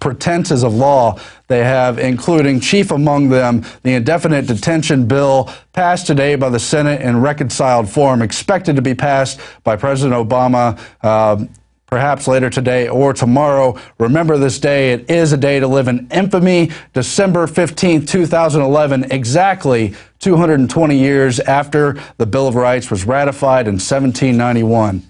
pretenses of law they have, including chief among them the indefinite detention bill passed today by the Senate in reconciled form, expected to be passed by President Obama perhaps later today or tomorrow. Remember this day. It is a day to live in infamy. December 15th, 2011, exactly 220 years after the Bill of Rights was ratified in 1791.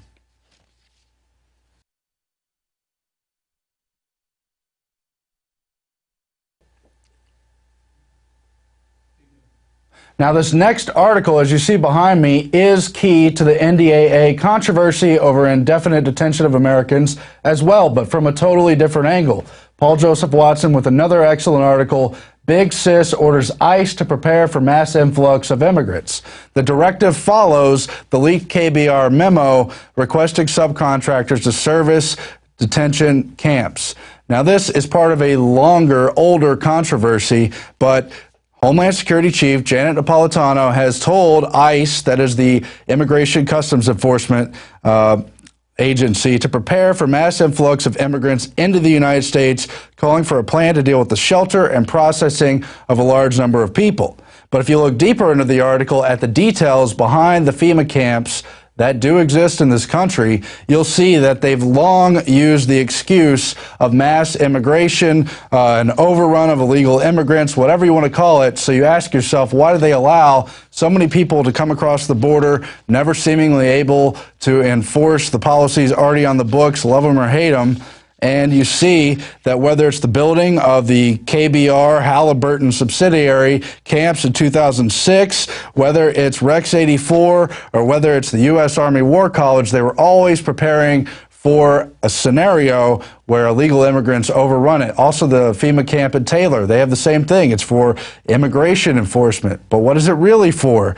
Now, this next article, as you see behind me, is key to the NDAA controversy over indefinite detention of Americans as well, but from a totally different angle. Paul Joseph Watson with another excellent article, Big Sis orders ICE to prepare for mass influx of immigrants. The directive follows the leaked KBR memo requesting subcontractors to service detention camps. Now, this is part of a longer, older controversy, but Homeland Security Chief Janet Napolitano has told ICE, that is the Immigration Customs Enforcement agency, to prepare for mass influx of immigrants into the United States, calling for a plan to deal with the shelter and processing of a large number of people. But if you look deeper into the article at the details behind the FEMA camps that do exist in this country, you'll see that they've long used the excuse of mass immigration, an overrun of illegal immigrants, whatever you want to call it. So you ask yourself, why do they allow so many people to come across the border, never seemingly able to enforce the policies already on the books, love them or hate them? And you see that whether it's the building of the KBR Halliburton subsidiary camps in 2006, whether it's Rex 84, or whether it's the U.S. Army War College, they were always preparing for a scenario where illegal immigrants overrun it. Also, the FEMA camp in Taylor, they have the same thing. It's for immigration enforcement. But what is it really for?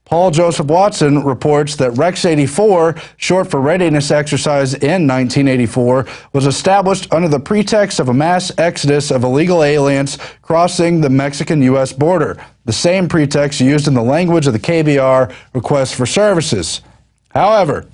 Paul Joseph Watson reports that Rex 84, short for Readiness Exercise in 1984, was established under the pretext of a mass exodus of illegal aliens crossing the Mexican-U.S. border, the same pretext used in the language of the KBR request for services. However,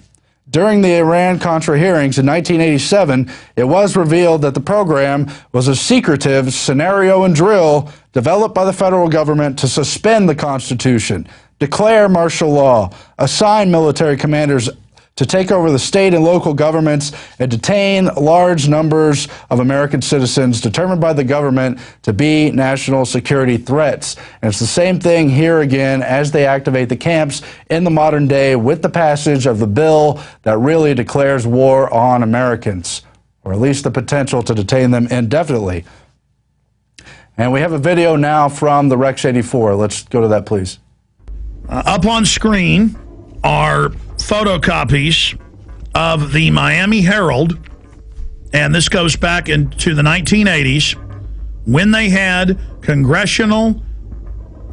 during the Iran-Contra hearings in 1987, it was revealed that the program was a secretive scenario and drill developed by the federal government to suspend the Constitution, declare martial law, assign military commanders to take over the state and local governments, and detain large numbers of American citizens determined by the government to be national security threats. And it's the same thing here again as they activate the camps in the modern day with the passage of the bill that really declares war on Americans, or at least the potential to detain them indefinitely. And we have a video now from the Rex 84. Let's go to that, please. Up on screen are photocopies of the Miami Herald, and this goes back into the 1980s when they had congressional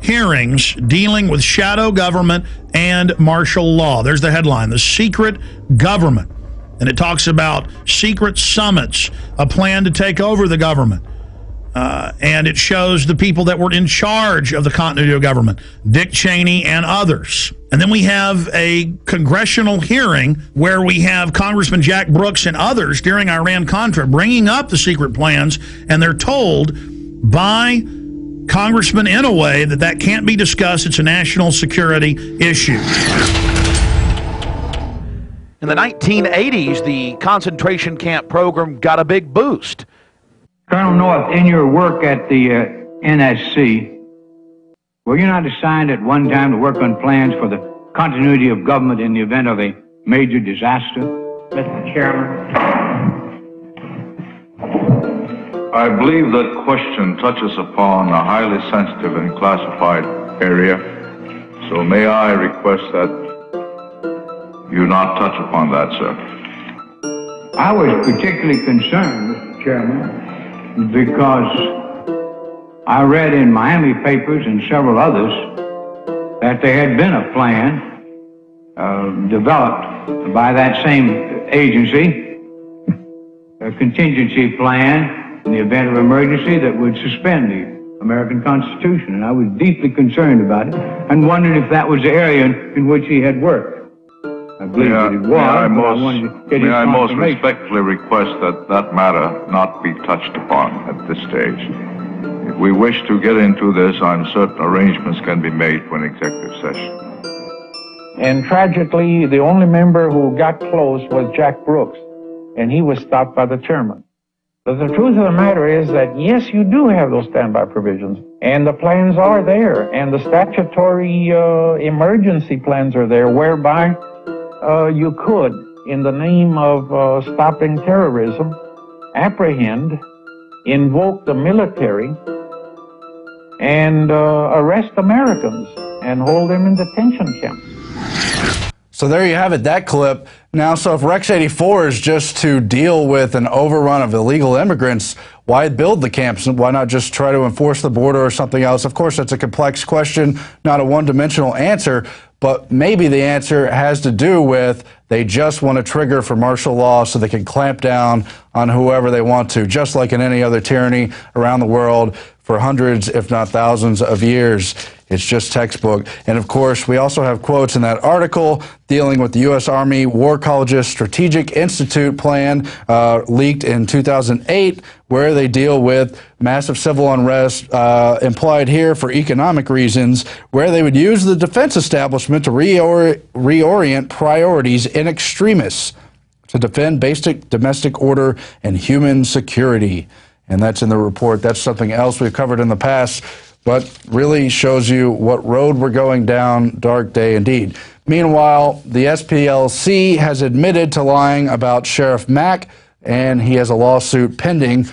hearings dealing with shadow government and martial law. There's the headline, The Secret Government. And it talks about secret summits, a plan to take over the government. And it shows the people that were in charge of the continuity of government, Dick Cheney and others. And then we have a congressional hearing where we have Congressman Jack Brooks and others during Iran-Contra bringing up the secret plans, and they're told by Congressman Inouye that that can't be discussed. It's a national security issue. In the 1980s, the concentration camp program got a big boost. Colonel North, in your work at the NSC, were you not assigned at one time to work on plans for the continuity of government in the event of a major disaster? Mr. Chairman. I believe that question touches upon a highly sensitive and classified area, so may I request that you not touch upon that, sir. I was particularly concerned, Mr. Chairman, because I read in Miami papers and several others that there had been a plan developed by that same agency, a contingency plan in the event of emergency that would suspend the American Constitution. And I was deeply concerned about it and wondered if that was the area in which he had worked. I believe that it was, but I wanted to get his may I most confirmation. respectfully request that that matter not be touched upon at this stage. If we wish to get into this, I'm certain arrangements can be made for an executive session. And tragically, the only member who got close was Jack Brooks, and he was stopped by the chairman. But the truth of the matter is that, yes, you do have those standby provisions, and the plans are there, and the statutory emergency plans are there, whereby you could, in the name of stopping terrorism, apprehend, invoke the military, and arrest Americans and hold them in detention camps. So there you have it, that clip. Now, so if Rex 84 is just to deal with an overrun of illegal immigrants, why build the camps? Why not just try to enforce the border or something else? Of course, that's a complex question, not a one-dimensional answer, but maybe the answer has to do with they just want to trigger for martial law so they can clamp down on whoever they want to, just like in any other tyranny around the world for hundreds, if not thousands of years. It's just textbook. And of course, we also have quotes in that article dealing with the U.S. Army War College's Strategic Institute plan leaked in 2008, where they deal with massive civil unrest implied here for economic reasons, where they would use the defense establishment to reorient priorities in extremis to defend basic domestic order and human security. And that's in the report. That's something else we've covered in the past, but really shows you what road we're going down. Dark day indeed. Meanwhile, the SPLC has admitted to lying about Sheriff Mack, and he has a lawsuit pending.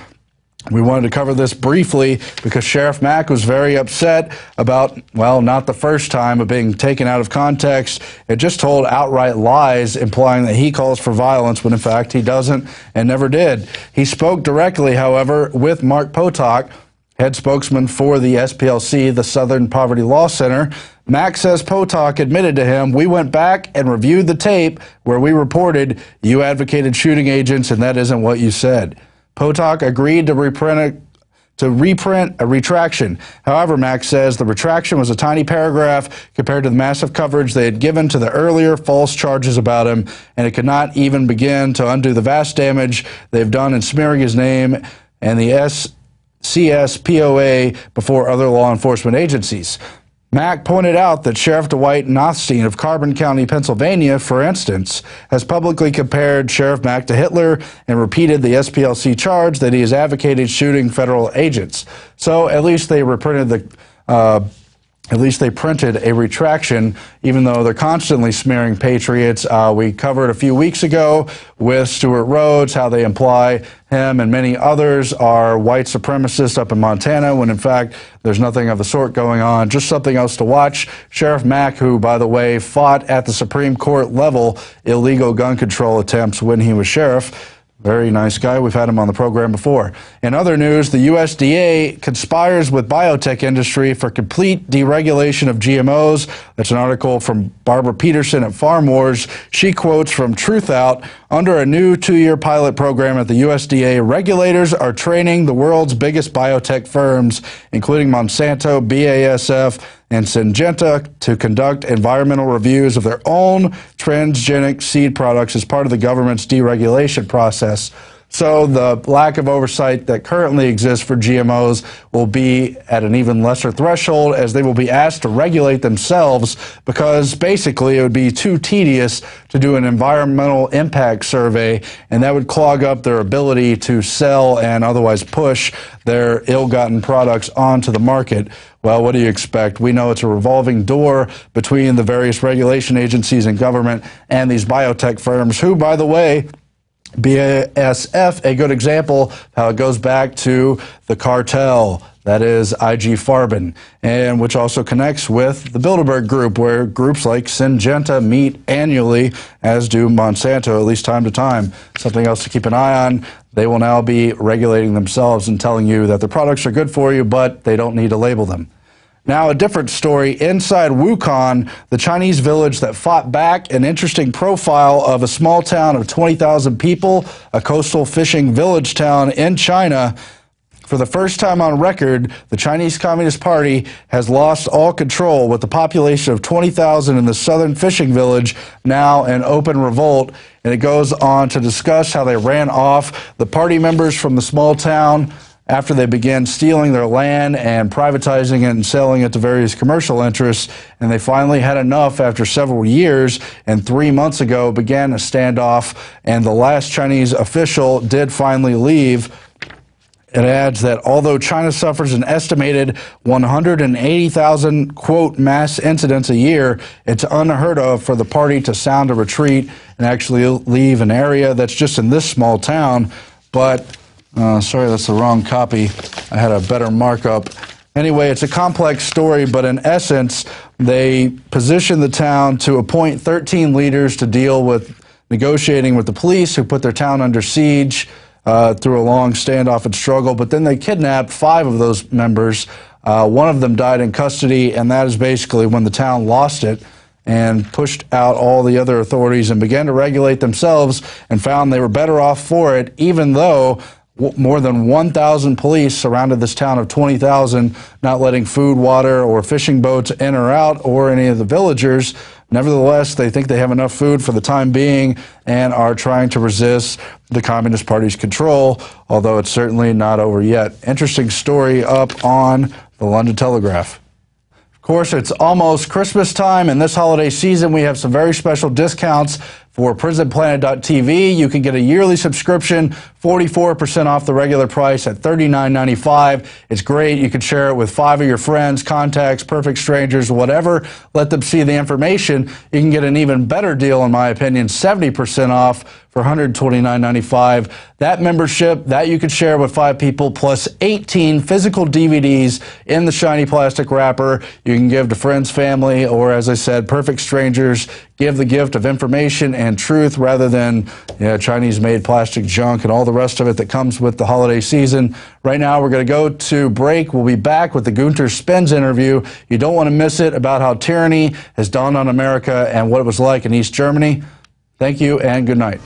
We wanted to cover this briefly because Sheriff Mack was very upset about, well, not the first time of being taken out of context. It just told outright lies, implying that he calls for violence when in fact he doesn't and never did. He spoke directly, however, with Mark Potok, head spokesman for the SPLC, the Southern Poverty Law Center. Mack says Potok admitted to him, "We went back and reviewed the tape where we reported you advocated shooting agents, and that isn't what you said." Potok agreed to reprint a retraction. However, Mack says the retraction was a tiny paragraph compared to the massive coverage they had given to the earlier false charges about him, and it could not even begin to undo the vast damage they've done in smearing his name and the CSPOA before other law enforcement agencies. Mack pointed out that Sheriff Dwight Nothstein of Carbon County, Pennsylvania, for instance, has publicly compared Sheriff Mack to Hitler and repeated the SPLC charge that he has advocated shooting federal agents. So at least they printed a retraction, even though they're constantly smearing patriots. We covered a few weeks ago with Stuart Rhodes how they imply him and many others are white supremacists up in Montana, when in fact there's nothing of the sort going on. Just something else to watch. Sheriff Mack, who, by the way, fought at the Supreme Court level illegal gun control attempts when he was sheriff. Very nice guy. We've had him on the program before. In other news, the USDA conspires with biotech industry for complete deregulation of GMOs. That's an article from Barbara Peterson at Farm Wars. She quotes from Truth Out. Under a new 2-year pilot program at the USDA, regulators are training the world's biggest biotech firms, including Monsanto, BASF, and Syngenta, to conduct environmental reviews of their own transgenic seed products as part of the government's deregulation process. So the lack of oversight that currently exists for GMOs will be at an even lesser threshold, as they will be asked to regulate themselves, because basically it would be too tedious to do an environmental impact survey, and that would clog up their ability to sell and otherwise push their ill-gotten products onto the market. Well, what do you expect? We know it's a revolving door between the various regulation agencies and government and these biotech firms, who, by the way, BASF, a good example of how it goes back to the cartel, that is IG Farben, and which also connects with the Bilderberg Group, where groups like Syngenta meet annually, as do Monsanto, at least time to time. Something else to keep an eye on. They will now be regulating themselves and telling you that the products are good for you, but they don't need to label them. Now, a different story. Inside Wukong, the Chinese village that fought back, an interesting profile of a small town of 20,000 people, a coastal fishing village town in China, For the first time on record, the Chinese Communist Party has lost all control, with the population of 20,000 in the southern fishing village now in open revolt. And it goes on to discuss how they ran off the party members from the small town after they began stealing their land and privatizing it and selling it to various commercial interests. And they finally had enough after several years, and 3 months ago began a standoff, and the last Chinese official did finally leave. It adds that although China suffers an estimated 180,000, quote, mass incidents a year, it's unheard of for the party to sound a retreat and actually leave an area that's just in this small town. But, sorry, that's the wrong copy. I had a better markup. Anyway, it's a complex story, but in essence, they position the town to appoint 13 leaders to deal with negotiating with the police, who put their town under siege through a long standoff and struggle. But then they kidnapped 5 of those members. One of them died in custody, and that is basically when the town lost it and pushed out all the other authorities and began to regulate themselves, and found they were better off for it, even though more than 1,000 police surrounded this town of 20,000, not letting food, water, or fishing boats in or out, or any of the villagers. Nevertheless, they think they have enough food for the time being and are trying to resist the Communist Party's control, although it's certainly not over yet. Interesting story up on the London Telegraph. Of course, it's almost Christmas time, and this holiday season we have some very special discounts for PrisonPlanet.tv. You can get a yearly subscription, 44% off the regular price at $39.95. It's great. You can share it with 5 of your friends, contacts, perfect strangers, whatever. Let them see the information. You can get an even better deal, in my opinion, 70% off for $129.95. That membership, that you could share with 5 people, plus 18 physical DVDs in the shiny plastic wrapper. You can give to friends, family, or, as I said, perfect strangers. Give the gift of information and truth rather than Chinese-made plastic junk and all the rest of it that comes with the holiday season. Right now, we're going to go to break. We'll be back with the Gunter Spens interview. You don't want to miss it, about how tyranny has dawned on America and what it was like in East Germany. Thank you and good night.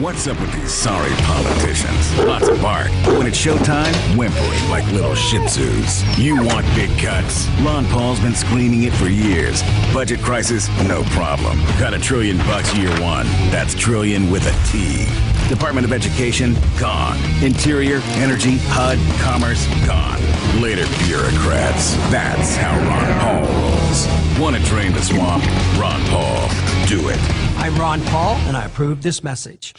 What's up with these sorry politicians? Lots of bark, but when it's showtime, whimpering like little shih tzus. You want big cuts. Ron Paul's been screaming it for years. Budget crisis? No problem. Got $1 trillion year one. That's trillion with a T. Department of Education? Gone. Interior, Energy, HUD, Commerce? Gone. Later, bureaucrats. That's how Ron Paul rolls. Want to drain the swamp? Ron Paul. Do it. I'm Ron Paul, and I approve this message.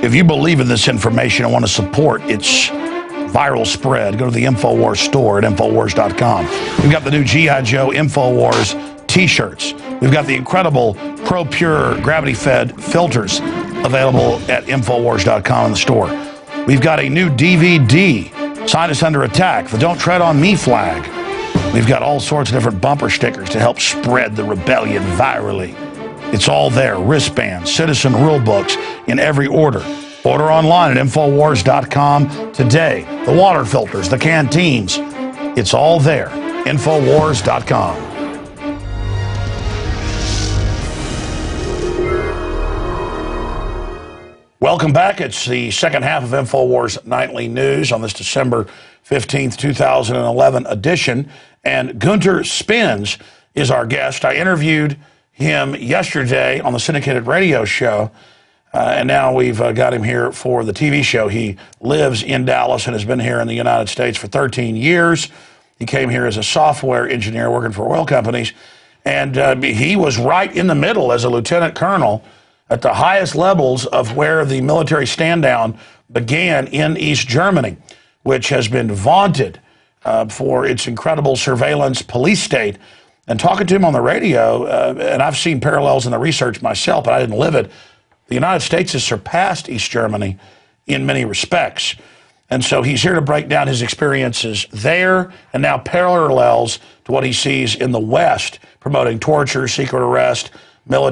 If you believe in this information and want to support its viral spread, go to the INFOWARS store at INFOWARS.com. We've got the new G.I. Joe INFOWARS t-shirts. We've got the incredible Pro Pure gravity-fed filters available at INFOWARS.com in the store. We've got a new DVD, Scientists Under Attack, the Don't Tread on Me flag. We've got all sorts of different bumper stickers to help spread the rebellion virally. It's all there. Wristbands, citizen rule books in every order. Order online at INFOWARS.com today. The water filters, the canteens. It's all there. INFOWARS.com. Welcome back. It's the second half of INFOWARS Nightly News on this December 15th, 2011 edition. And Gunter Spens is our guest. I interviewed him yesterday on the syndicated radio show, and now we've got him here for the TV show. He lives in Dallas and has been here in the United States for 13 years. He came here as a software engineer working for oil companies, and he was right in the middle as a lieutenant colonel at the highest levels of where the military stand-down began in East Germany, which has been vaunted for its incredible surveillance police state. And talking to him on the radio, and I've seen parallels in the research myself, but I didn't live it, the United States has surpassed East Germany in many respects. And so he's here to break down his experiences there and now parallels to what he sees in the West, promoting torture, secret arrest, military